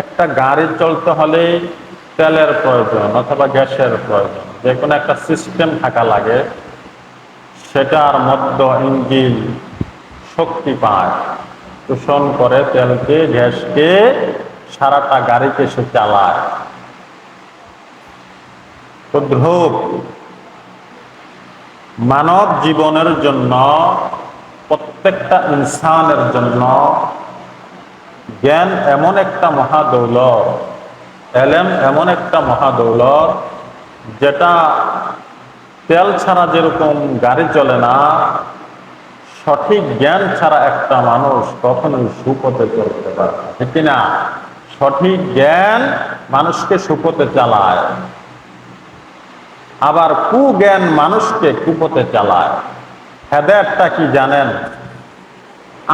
একটা গাড়ি চলতে হলে তেলের প্রয়োজন অথবা গ্যাসের প্রয়োজন, যে কোনো একটা সিস্টেম থাকা লাগে, সেটার মধ্য ইঞ্জিন শক্তি পায়, শোষণ করে তেলকে গ্যাসকে, সারাটা গাড়িকে সে চালায়। তদ্রূপ মানব জীবনের জন্য, প্রত্যেকটা ইনসানের জন্য জ্ঞান এমন একটা মহাদৌলত, এলেম এমন একটা মহাদৌলত, যেটা তেল ছাড়া যেরকম গাড়ি চলে না, সঠিক জ্ঞান ছাড়া একটা মানুষ কখনোই সুপথে চলতে পারে না, ঠিক না? সঠিক জ্ঞান মানুষকে সুপথে চালায়, আবার কুজ্ঞান মানুষকে কুপথে চালায়। হেদায়েতটা কি জানেন?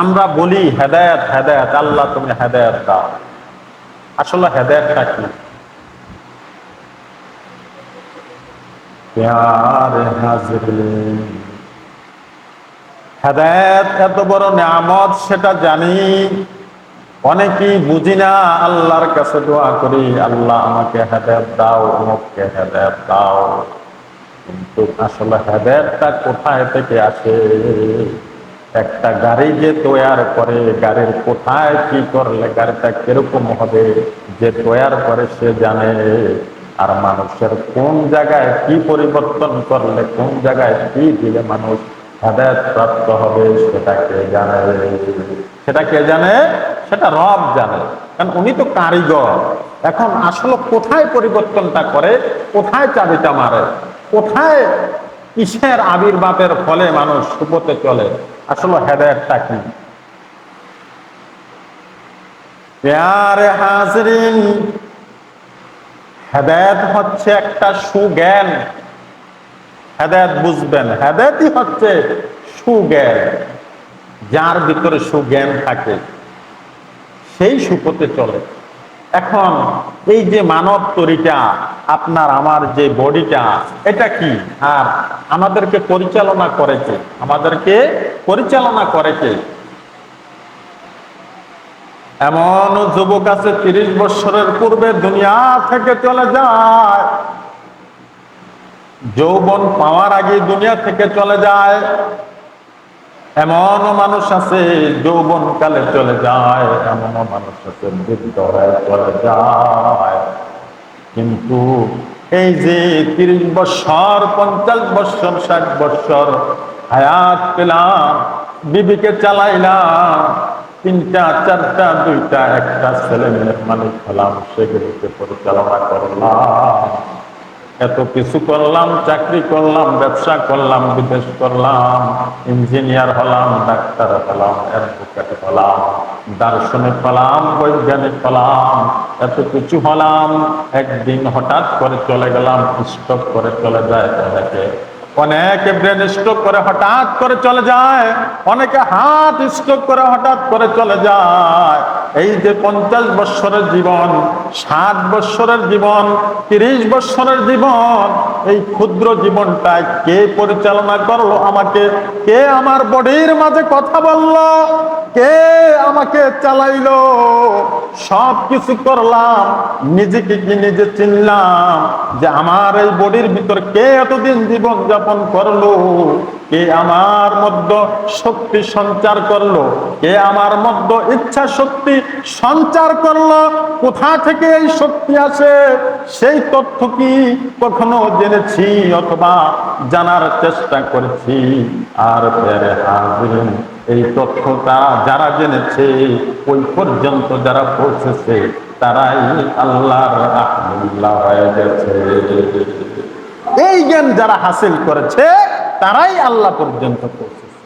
আমরা বলি হেদায়েত হেদায়েত, আল্লাহ তুমি হেদায়েত দাও। আসলে হেদায়েতটা কি? প্যারে হাজরিন, হেদায়েত এত বড় নিয়ামত, সেটা জানি, অনেকেই বুঝি না। আল্লাহর কাছে দোয়া করি, আল্লাহ আমাকে হেদায়েত দাও, অমুককে হেদায়েত দাও। কিন্তু আসলে হেদায়েতটা কোথায় থেকে আসে? একটা গাড়ি যে তৈরি করে, গাড়ির কোথায় কি করলে গাড়িটা কিরকম হবে, যে তৈরি করে সে জানে। আর মানুষের কোন জায়গায় কি পরিবর্তন করলে, কোন জায়গায় কি দিলে মানুষ হেদায়েত প্রাপ্ত হবে, সেটা কে জানে? সেটা কে জানে? সেটা রব জানে, কারণ উনি তো কারিগর। এখন আসলে কোথায় পরিবর্তনটা করে, কোথায় চাবিটা মারে, কোথায় কিসের আবির্ভাবের ফলে মানুষ সুপথে চলে, আসলে হেদায়েতটা কি? প্যারে হাজরিন, হেদায়েত হচ্ছে একটা সুজ্ঞান। হেদায়েত বুঝবেন, হেদায়েতই হচ্ছে সুজ্ঞান। যার ভিতরে সুজ্ঞান থাকে সেই সুপথে চলে। এখন এই যে মানব তরিটা, আপনার আমার যে বডিটা, এটা কি? আর আমাদেরকে পরিচালনা করেছে, আমাদেরকে পরিচালনা করেছে। এমন যুবক আছে 30 বছরের পূর্বে দুনিয়া থেকে চলে যায়, যৌবন পাওয়ার আগে দুনিয়া থেকে চলে যায়। এমনও মানুষ আছে যৌবন কালে চলে যায়, এমনও মানুষ আছে বৃদ্ধ হয়ে চলে যায়। কিন্তু এই যে 30 বছর, 50 বছর, 60 বছর হায়াত পেলাম, বিবিকে চালাইলাম, 3টা 4টা 2টা 1টা ছেলে মেয়ের মালিক হলাম, সেগুলিকে পরিচালনা করলাম, এত কিছু করলাম, চাকরি করলাম, ব্যবসা করলাম, বিদেশ করলাম, ইঞ্জিনিয়ার হলাম, ডাক্তার হলাম, অ্যাডভোকেট হলাম, দার্শনিক হলাম, বৈজ্ঞানিক হলাম, এত কিছু হলাম। একদিন হঠাৎ করে চলে গেলাম, স্ট্রোক করে চলে যায় অনেকে, অনেকে ব্রেন স্ট্রোক করে হঠাৎ করে চলে যায়, অনেকে হার্ট স্ট্রোক করে হঠাৎ করে চলে যায়। এই যে 50 বছরের জীবন, 60 বছরের জীবন, 30 বছরের জীবন, এই ক্ষুদ্র জীবনটায় কে পরিচালনা করলো আমাকে? কে আমার বডির মাঝে কথা বললো? কে আমাকে চালাইলো? সব কিছু করলাম, নিজেকে কি নিজে চিনলাম যে আমার এই বডির ভিতর কে এতদিন জীবন যাপন করলো? কে আমার মধ্যে শক্তি সঞ্চার করলো? কে আমার মধ্যে ইচ্ছা শক্তি সঞ্চার করলো? কোথা থেকে এই শক্তি আসে, সেই তথ্য কি কখনো জেনেছি অথবা জানার চেষ্টা করেছি? আর প্যারে হাজরিন, এই তথ্যটা যারা জেনেছে, ওই পর্যন্ত যারা পৌঁছেছে, তারাই আল্লাহর আহলুল্লাহ হয়ে গেছে। এই জ্ঞান যারা হাসিল করেছে, তারাই আল্লাহ পর্যন্ত পৌঁছেছে।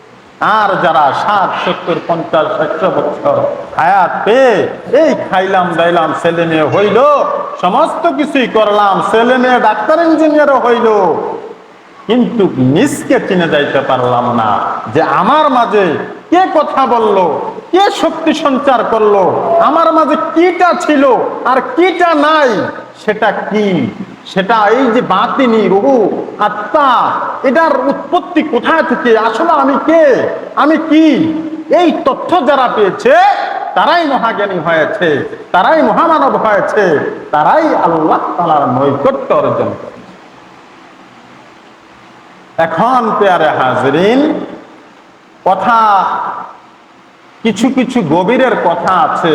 আর যারা 60, 70, 50, 100 বছর হায়াত পেয়ে এই খাইলাম দাইলাম, ছেলে মেয়ে হইল, সমস্ত কিছুই করলাম, ছেলে মেয়ে ডাক্তার ইঞ্জিনিয়ারও হইল, কিন্তু নিজকে চিনে যাইতে পারলাম না যে আমার মাঝে কে কথা বলল, কে শক্তি সঞ্চার করলো, আমার মাঝে কিটা ছিল আর কিটা নাই, সেটা কি? সেটা এই যে বাতিনি রূহ আত্মা, এটার উৎপত্তি কোথায় থেকে? আসলে আমি কে, আমি কি? এই তথ্য যারা পেয়েছে তারাই মহাজ্ঞানী হয়েছে, তারাই মহামানব হয়েছে, তারাই আল্লাহ তাআলার নৈকট্য অর্জন করে। এখন পেয়ারে হাজরিন, কথা কিছু কিছু গভীরের কথা আছে,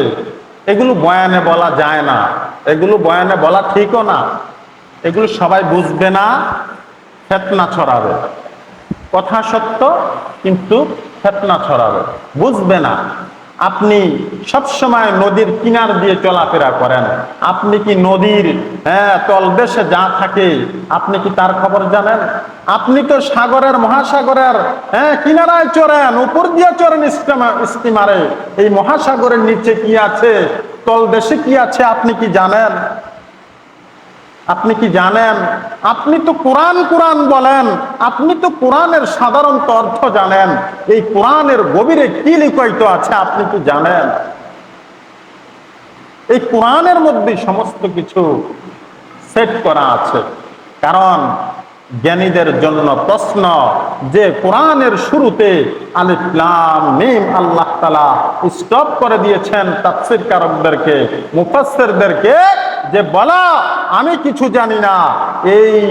এগুলো বয়ানে বলা যায় না, এগুলো বয়ানে বলা ঠিকও না, এগুলো সবাই বুঝবে না, ফিতনা ছড়াবে। কথা সত্য কিন্তু ফিতনা ছড়াবে, বুঝবে না। আপনি সবসময় নদীর কিনার দিয়ে চলাফেরা করেন, আপনি কি নদীর তলদেশে যা থাকে আপনি কি তার খবর জানেন? আপনি তো সাগরের মহাসাগরের কিনারায় চড়েন, উপর দিয়ে চড়েন স্টিমারে, এই মহাসাগরের নিচে কি আছে, তলদেশে কি আছে আপনি কি জানেন? আপনি কি জানেন? আপনি তো কোরআন কোরআন বলেন, আপনি তো কোরআনের সাধারণত অর্থ জানেন, এই কোরআনের গভীরে কি লিখিত আছে আপনি কি জানেন? এই কোরআনের মধ্যে সমস্ত কিছু সেট করা আছে। কারণ জ্ঞানীদের জন্য প্রশ্ন যে কোরআনের শুরুতে আলিফ লাম মিম আল্লাহ তাআলা স্টপ করে দিয়েছেন তাফসীরকারকদেরকে, মুফাসসিরদেরকে, যে বলা আমি কিছু জানি না, এই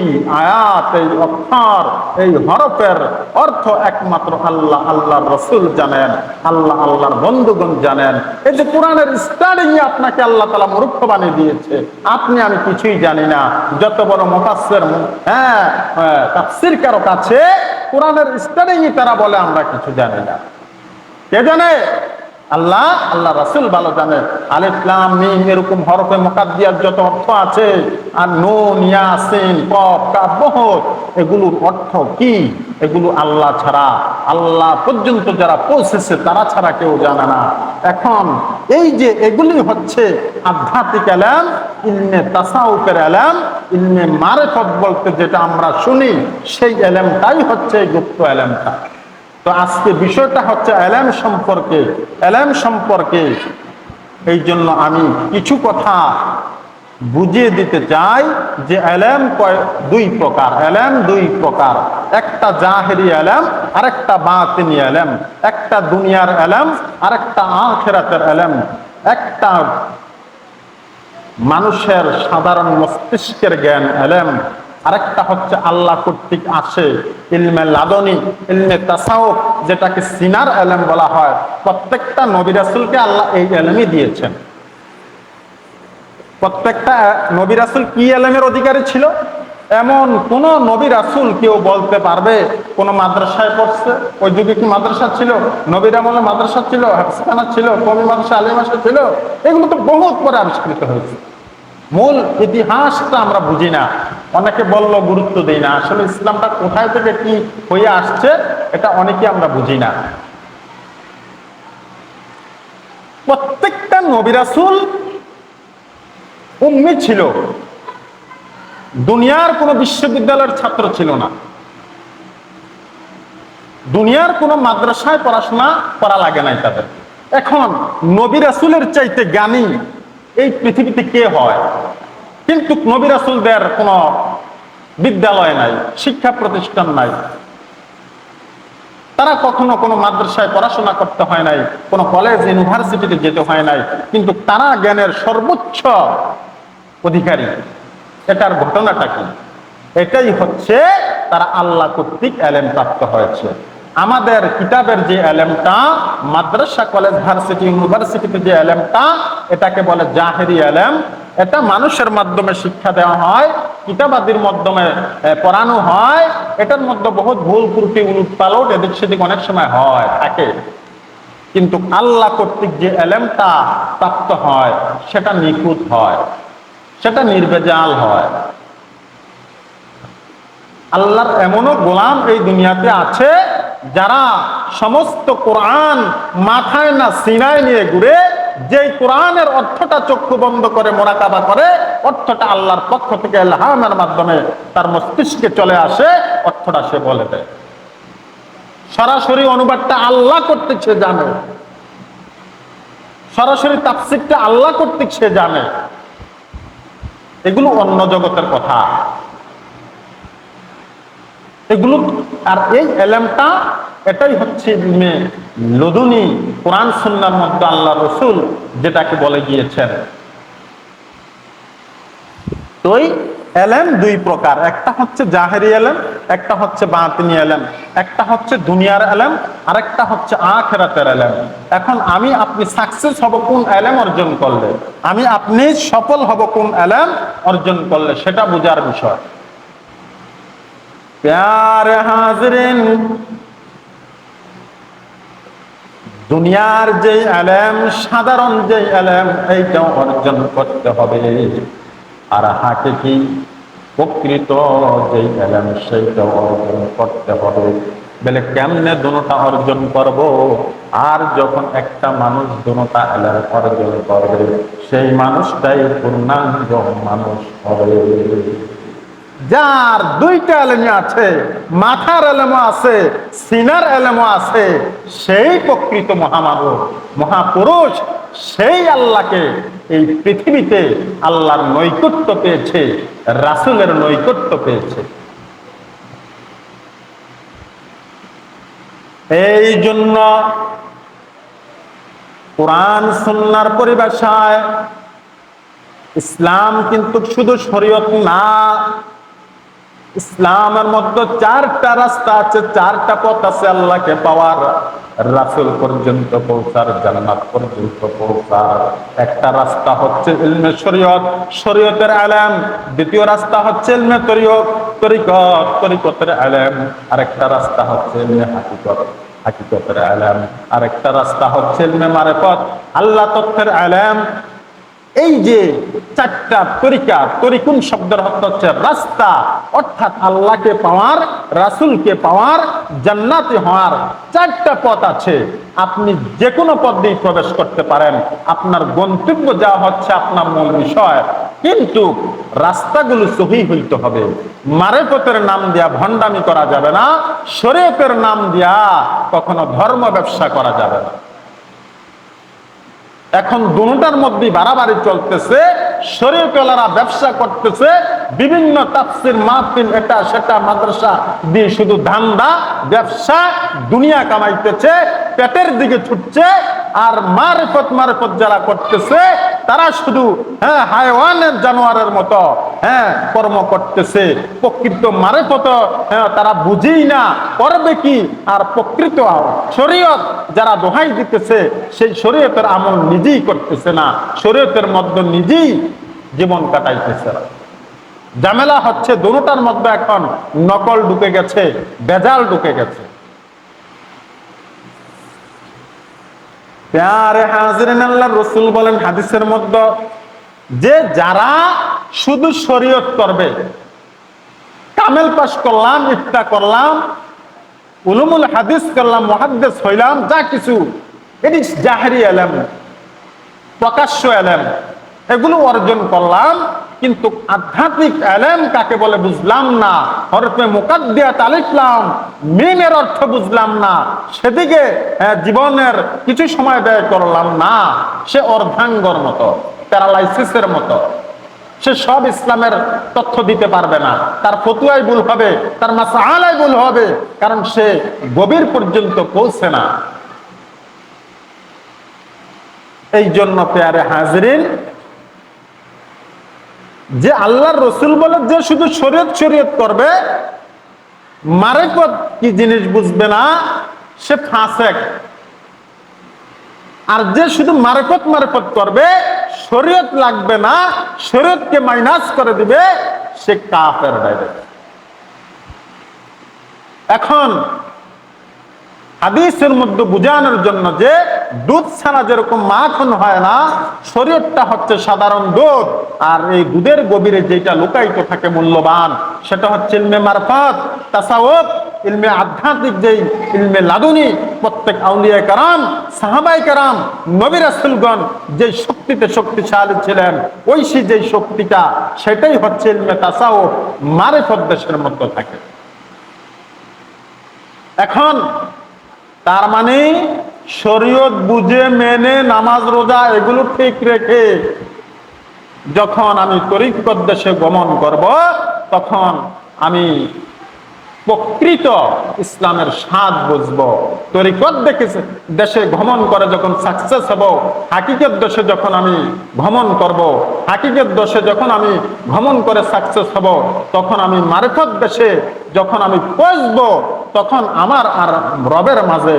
আয়াত, এই অক্ষর, এই হরফের অর্থ একমাত্র আল্লাহ, আল্লাহর রাসূল জানেন, আল্লাহ, আল্লাহর বন্ধুগণ জানেন। এই যে কোরআনের স্টার্টিং এ আপনাকে আল্লাহ তাআলা মূর্খ বানিয়ে দিয়েছে, আপনি আমি কিছুই জানি না। যত বড় মুফাসসির তাফসীরকারক আছে, কোরআনের স্টার্টিং এ তারা বলে আমরা কিছু জানি না। কে জানে? আল্লাহ, আল্লাহ রাসূল ভালো জানে। আলিফ লাম মিম এরকম হরফে মুকাদ্দিয়ার যত অর্থ আছে, আর নুন ইয়াসিন কফ কাফ বহুত, এগুলোর অর্থ কি এগুলো আল্লাহ ছাড়া, আল্লাহ পর্যন্ত যারা পৌঁছেছে তারা ছাড়া কেউ জানে না। এখন এই যে এগুলি হচ্ছে আধ্যাত্মিক ইলম, ইলমে তাসাউফের ইলম, ইলমে মারিফত বলতে যেটা আমরা শুনি, সেই ইলমটাই হচ্ছে গুপ্ত ইলমটা। তো আজকে বিষয়টা হচ্ছে ইলম সম্পর্কে, ইলম সম্পর্কে। এই জন্য আমি কিছু কথা বুঝিয়ে দিতে চাই যে ইলম দুই প্রকার, ইলম দুই প্রকার, একটা জাহেরি ইলম আর একটা বাতিনি ইলম, একটা দুনিয়ার ইলম আর একটা আখিরাতের ইলম, একটা মানুষের সাধারণ মস্তিষ্কের জ্ঞান ইলম, আরেকটা হচ্ছে আল্লাহ কর্তৃক আসে ইলমে লাদনী, ইলমে তাসাউফ, যেটাকে সিনার ইলম বলা হয়। প্রত্যেকটা নবী রাসূলকে আল্লাহ এই ইলমই দিয়েছেন। প্রত্যেকটা নবী রাসূল কি ইলমের অধিকারী ছিল? এমন কোন নবী রাসূল কেউ বলতে পারবে কোন মাদ্রাসায় পড়ছে? ওই যুগে কি মাদ্রাসা ছিল? নবীর আমলে মাদ্রাসা ছিল, হাফেজখানা ছিল, কওমি মাদ্রাসা, আলিম মাদ্রাসা ছিল? এগুলো তো বহুত পরে আবিষ্কৃত হয়েছে। মূল ইতিহাসটা আমরা বুঝি না, অনেকে বলল গুরুত্ব দেই না। আসলে ইসলামটা কোথায় থেকে কি হয়ে আসছে এটা অনেকে আমরা বুঝি না। প্রত্যেকটা নবী রাসূল উম্মি ছিল, দুনিয়ার কোনো বিশ্ববিদ্যালয়ের ছাত্র ছিল না, দুনিয়ার কোনো মাদ্রাসায় পড়াশোনা করা লাগে নাই তাদের। এখন নবী রাসূলের চাইতে জ্ঞানী এই পৃথিবীতে কে হয়? কিন্তু নবী রাসূলদের কোনো বিদ্যালয় নাই, শিক্ষা প্রতিষ্ঠান নাই, তারা কখনো কোনো মাদ্রাসায় পড়াশোনা করতে হয় নাই, কোনো কলেজ ইউনিভার্সিটিতে যেতে হয় নাই, কিন্তু তারা জ্ঞানের সর্বোচ্চ অধিকারী। এটার ঘটনাটা কি? এটাই হচ্ছে তারা আল্লাহ কর্তৃক ইলম প্রাপ্ত হয়েছে। আমাদের কিতাবের যে ইলমটা, মাদ্রাসা কলেজ ভার্সিটি ইউনিভার্সিটিতে যে ইলমটা, এটাকে বলে জাহেরি ইলম। এটা মানুষের মাধ্যমে শিক্ষা দেওয়া হয়, কিতাবাদির মাধ্যমে পড়ানো হয়। এটার মধ্যে বহুত ভুল ত্রুটি, উলট পালট, এদিক সেদিক অনেক সময় হয় থাকে। কিন্তু আল্লাহ কর্তৃক যে ইলমটা প্রাপ্ত হয় সেটা নিখুঁত হয়, সেটা নির্ভেজাল হয়। আল্লাহর এমনও গোলাম এই দুনিয়াতে আছে যারা সমস্ত কোরআন মাথায় না সিনায় নিয়ে ঘুরে, যেই কোরআনের অর্থটা চক্ষু বন্ধ করে মোরাকাবা করে, অর্থটা আল্লাহর পক্ষ থেকে ইলহামের মাধ্যমে তার মস্তিষ্কে চলে আসে, অর্থটা সে বলে দেয়। সরাসরি অনুবাদটা আল্লাহ কর্তৃক সে জানে, সরাসরি তাফসীরটা আল্লাহ কর্তৃক সে জানে। এগুলো অন্য জগতের কথা, এগুলো। আর এই ইলমটা এটাই হচ্ছে ইলমে লদুনি। কোরআন সুন্নাহর মধ্যে আল্লাহ রসুল যেটাকে বলে গিয়েছেন। তো এলেম দুই প্রকার, একটা হচ্ছে জাহেরি এলেম, একটা হচ্ছে বাতিনি এলেম, একটা হচ্ছে দুনিয়ার এলেম, আরেকটা হচ্ছে আখিরাতের এলেম। এখন আমি আপনি সাকসেস হব কোন এলেম অর্জন করলে, আমি আপনি সফল হব কোন এলেম অর্জন করলে, সেটা বোঝার বিষয়। প্যারে হাজরিন, দুনিয়ার যে এলেম, সাধারণ যে এলেম, এইটাও অর্জন করতে হবে, আর হাকিকি প্রকৃত যে এলেম সেইটাও অর্জন করতে হবে। বলে কেমনে দুটোটা অর্জন করব? আর যখন একটা মানুষ দুটোটা এলেম অর্জন করবে, সেই মানুষটাই পূর্ণাঙ্গ মানুষ হবে। যার দুইটা এলেম আছে, মাথার এলেমও আছে, সিনার এলেমও আছে, সেই প্রকৃত মহামানব, মহাপুরুষ, সেই আল্লাহকে এই পৃথিবীতে আল্লাহর নৈকট্য পেয়েছে, রাসূলের নৈকট্য পেয়েছে। এই জন্য কোরআন সুন্নাহর পরিভাষায় ইসলাম কিন্তু শুধু শরীয়ত না, ইসলামের মধ্যে চারটা রাস্তা আছে, চারটা পথ আছে আল্লাহকে পাওয়ার, রাসূল পর্যন্ত পৌঁছার, জান্নাত পর্যন্ত পৌঁছার। একটা রাস্তা হচ্ছে ইলমে শরীয়ত, শরীয়তের ইলম। দ্বিতীয় রাস্তা হচ্ছে ইলমে তরিকত, তরিকতের ইলম। আরেকটা রাস্তা হচ্ছে ইলমে হাকিকত, হাকিকতের ইলম। আরেকটা রাস্তা হচ্ছে ইলমে মারিফত, আল্লাহ তত্ত্বের ইলম। এই যে চারটা তরিকা, তরিকুন শব্দের অর্থ হচ্ছে রাস্তা, অর্থাৎ আল্লাহকে পাওয়ার, রাসূলকে পাওয়ার, জান্নাতি হওয়ার চারটা পথ আছে। আপনি যে কোনো পথ দিয়ে প্রবেশ করতে পারেন, আপনার গন্তব্য যা হচ্ছে আপনার মূল বিষয়, কিন্তু রাস্তাগুলো সহিহ হইতে হবে। মারিফতের নাম দিয়া ভণ্ডামি করা যাবে না, শরীয়তের নাম দিয়া কখনো ধর্ম ব্যবসা করা যাবে না। এখন দুটার মধ্যে বাড়াবাড়ি চলতেছে, শরীয়তওয়ালারা ব্যবসা করতেছে, বিভিন্ন তাফসীর মাহফিল, এটা সেটা, মাদ্রাসা দিয়ে শুধু ধান্দা, ব্যবসা, দুনিয়া কামাইতেছে, পেটের দিকে ছুটছে। আর মারিফত যারা করতেছে, তারা শুধু হায়ওয়ানের, জানোয়ারের মতো কর্ম করতেছে। প্রকৃত মারিফত তারা বুঝেই না, করবে কি? আর প্রকৃত শরীয়ত যারা দোহাই দিতেছে, সেই শরীয়তের আমল নিজেই করতেছে না, শরীয়তের মধ্যে নিজেই জীবন কাটাইতেছে না। ঝামেলা হচ্ছে দুটার মধ্যে এখন নকল ঢুকে গেছে, বেজাল ঢুকে গেছে। প্যারে হাজরিন, আল্লাহর রাসূল বলেন হাদিসের মধ্যে, যে যারা শুধু শরীয়ত করবে, কামেল পাশ করলাম, ইফতা করলাম, উলুমুল হাদিস করলাম, মুহাদ্দিস হইলাম, যা কিছু, এটি জাহেরি ইলম, প্রকাশ্য ইলম, এগুলো অর্জন করলাম, কিন্তু আধ্যাত্মিক ইলম কাকে বলে বুঝলাম না, হরফে মুকাদ্দিয়াত আলিফ লাম মিমের অর্থ বুঝলাম না, সেদিকে জীবনের কিছু সময় ব্যয় করলাম না, সে অর্ধাঙ্গর মতো, প্যারালাইসিসের মতো। সে সব ইসলামের তথ্য দিতে পারবে না, তার ফতুয়াই ভুল হবে, তার মাসআলাই ভুল হবে, কারণ সে গভীর পর্যন্ত পৌঁছে না। এই জন্য প্যারে হাজরিন, যে আল্লাহর রাসূল বলে যে শুধু শরীয়ত করবে, মারিফত কি জিনিস বুঝবে না, সে ফাসেক। আর যে শুধু মারিফত করবে, শরীয়ত লাগবে না, শরীয়তকে মাইনাস করে দিবে, সে কাফের ডাইরেক্ট। এখন হাদিসের মধ্যে বুঝানোর জন্য যে দুধ ছাড়া যেরকম মাখন হয় না, শরীয়তটা হচ্ছে সাধারণ দুধ, আর এই দুধের গভীরে যেটা লুকায়িত থাকে মূল্যবান, সেটা হচ্ছে ইলমে মারফত, তাসাউফ, ইলমে আধ্যাত্মিক, যেই ইলমে লাদুনি প্রত্যেক আউলিয়া কারাম, সাহাবাই কারাম, নবী রাসূলগণ যে শক্তিতে শক্তিশালী ছিলেন, ওই যে শক্তিটা, সেটাই হচ্ছে ইলমে তাসাউফ, মারিফত দেশের মধ্যে থাকে। এখন তার মানে শরীয়ত বুঝে মেনে নামাজ রোজা এগুলো ঠিক রেখে যখন আমি তরিকত দেশে গমন করব, তখন আমি প্রকৃত ইসলামের স্বাদ বুঝবো। তরিকত দেখেছে দেশে ভ্রমণ করে যখন সাকসেস হব, হাকিকত দেশে যখন আমি ভ্রমণ করব, হাকিকত দেশে যখন আমি ভ্রমণ করে সাকসেস হব, তখন আমি মারিফত দেশে যখন আমি পৌঁছবো, তখন আমার আর রবের মাঝে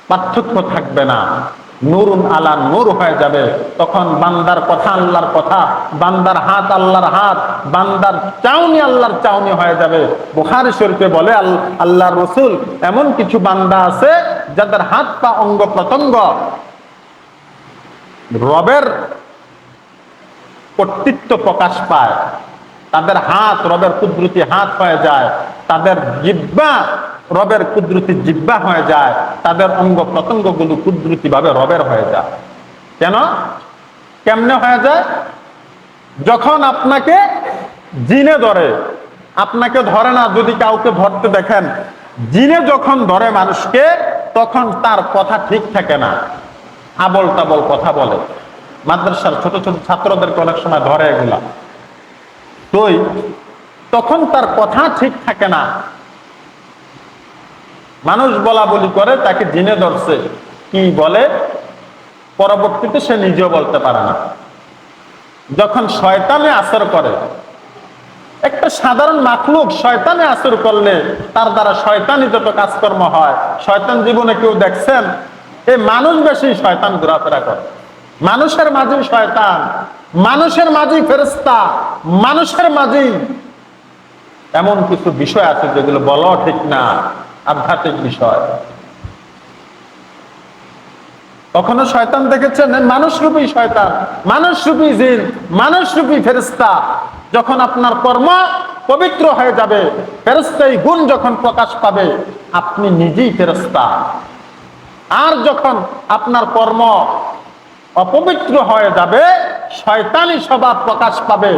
পার্থক্য থাকবে না, নূরুন আলা নূর হয়ে যাবে। তখন বান্দার কথা আল্লাহর কথা, বান্দার হাত আল্লাহর হাত, বান্দার চাউনি আল্লাহর চাউনি হয়ে যাবে। বুখারী শরীফে বলে আল্লাহর রাসূল, এমন কিছু বান্দা আছে যাদের হাত পা অঙ্গ প্রত্যঙ্গ রবের কর্তৃত্ব প্রকাশ পায়, তাদের হাত রবের কুদরতি হাত হয়ে যায়, তাদের জিহ্বা রবের কুদরতি জিহ্বা হয়ে যায়, তাদের অঙ্গ প্রত্যঙ্গগুলো কুদরতি ভাবে রবের হয়ে যায়। কেন? কেমনে হয়ে যায়? যখন আপনাকে জিনে ধরে, আপনাকে ধরে না, যদি কাউকে ধরতে দেখেন, জিনে যখন ধরে মানুষকে, তখন তার কথা ঠিক থাকে না, আবল তাবল কথা বলে। মাদ্রাসার ছোট ছোট ছাত্রদেরকে অনেক সময় ধরে এগুলা, তখন তার কথা ঠিক থাকে না, মানুষ বলা বলি করে তাকে জিনে ধরছে, কি বলে পরবর্তীতে সে নিজেও বলতে পারে না। যখন শয়তানে আসর করে, একটা সাধারণ মাখলুক শয়তানে আসর করলে তার দ্বারা শয়তানি যত কাজকর্ম হয়, শয়তান জীবনে কেউ দেখছেন? এই মানুষ বেশি শয়তান ঘোরাফেরা করে, মানুষের মাঝেই শয়তান, মানুষের মাঝেই ফেরেশতা, মানুষের মাঝেই এমন কিছু বিষয় আছে যেগুলো বলা ঠিক না, আধ্যাত্মিক বিষয়। কখনো শয়তান দেখেছেন? মানুষরূপী শয়তান, মানুষরূপী জিন, মানুষরূপী ফেরেশতা। যখন আপনার কর্ম পবিত্র হয়ে যাবে, ফেরেশতাই গুণ যখন প্রকাশ পাবে, আপনি নিজেই ফেরেশতা। আর যখন আপনার কর্ম অপবিত্র হয়ে যাবে, শয়তানি স্বভাব প্রকাশ পাবে,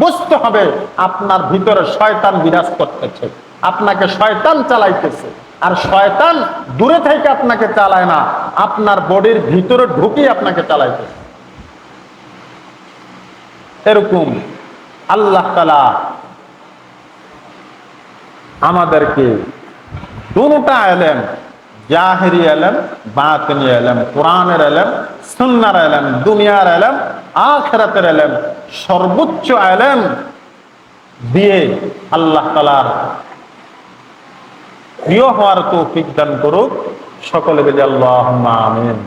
বুঝতে হবে আপনার ভিতরে শয়তান বিরাজ করতেছে, আপনাকে শয়তান চালাইতেছে। আর শয়তান দূরে থেকে আপনাকে চালায় না, আপনার বডির ভিতরে ঢুকিয়ে আপনাকে চালাইতেছে। এরকম আল্লাহ তাআলা আমাদেরকে দুটোটা ইলম, জাহেরি ইলম, বাতিনি ইলম, কোরআনের ইলম, সুন্নাহর ইলম, দুনিয়ার ইলম, আখিরাতের ইলম, সর্বোচ্চ ইলম দিয়ে আল্লাহ তাআলার প্রিয় হওয়ার তৌফিক দান করুক। সকলে বলি আল্লাহুম্মা আমিন।